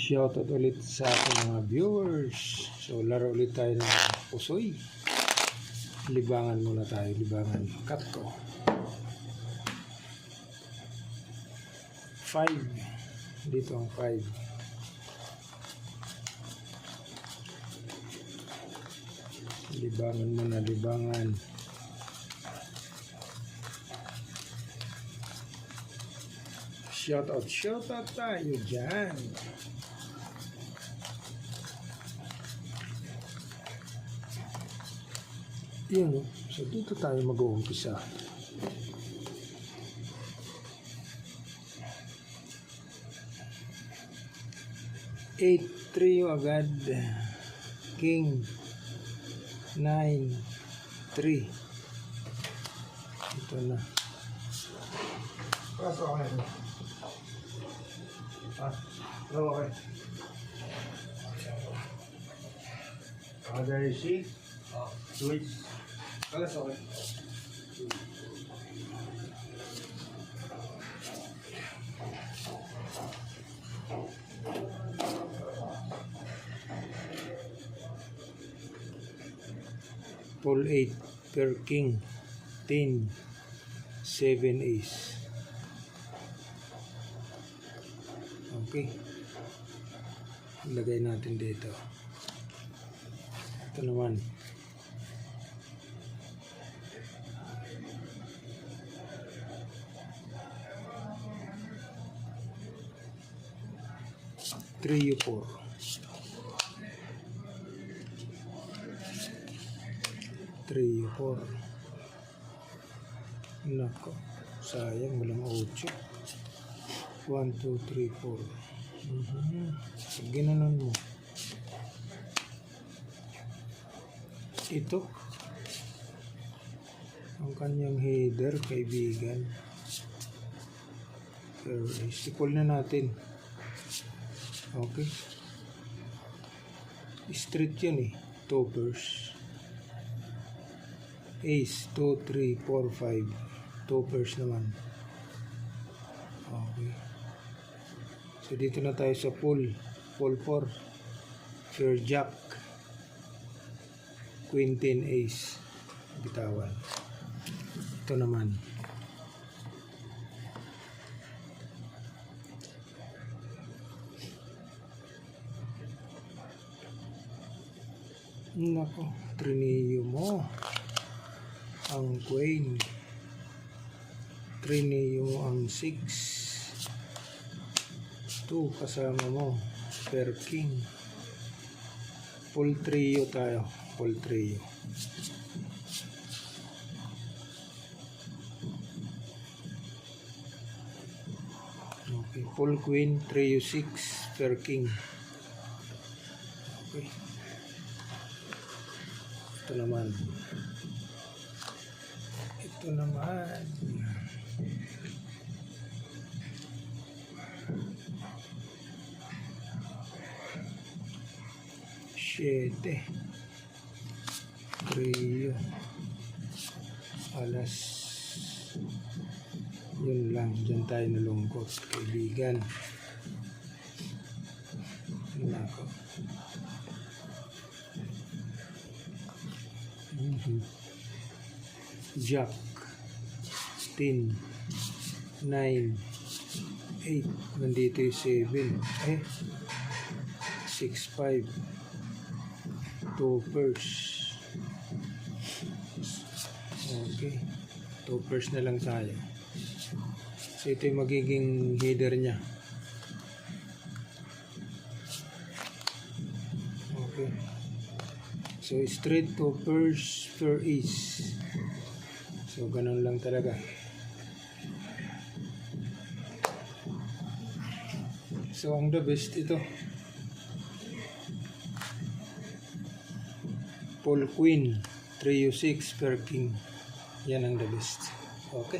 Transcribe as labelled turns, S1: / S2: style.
S1: Shoutout ulit sa aking mga viewers. So, laro ulit tayo ng pusoy. Libangan muna tayo. Libangan. Cut ko. 5. Dito ang 5. Libangan muna. Libangan. Shoutout tayo dyan. Yun, so dito tayo mag-uumpisa. Eight, trio agad. King, 9, 3. Ito na.
S2: Pasok okay. Okay. Ada isi. Switch. Alas okay.
S1: Pull 8 per king. 10, 7 ace. Okay. Ilagay natin dito. Ito naman. Trio 4. Trio 4. Nako. Sayang. Walang 8. 1, 2, 3, 4. Ginanon mo. Ito. Ang kanyang header, kaibigan. Pero isipol na natin. Okay. Street yan eh. Toppers. Ace, 2, 3, 4, 5. Toppers naman. Okay. So, dito na tayo sa pool. Pool 4. Fair Jack. Queen 10 Ace. Bitawan. Ito naman. Nako. Trineo mo. Ang Queen. Trineo mo ang 6. 2 kasama mo per king. Full trio tayo. Full trio. Okay. Full queen. Trio 6 per king. Okay. Ito naman. Ito naman. Siete. Trio. Alas. Yun lang. Diyan tayo nalungkot, kaibigan. Nako. Jack. 10. 9. 8. Nandito yung 7. 6, 5. Toppers. Okay. Toppers na lang tayo. So, ito yung magiging header niya. Okay. So, straight toppers per ace. So, ganun lang talaga. So, ang the best ito. Full queen, trio 6 per king. Yan ang the best. Okay.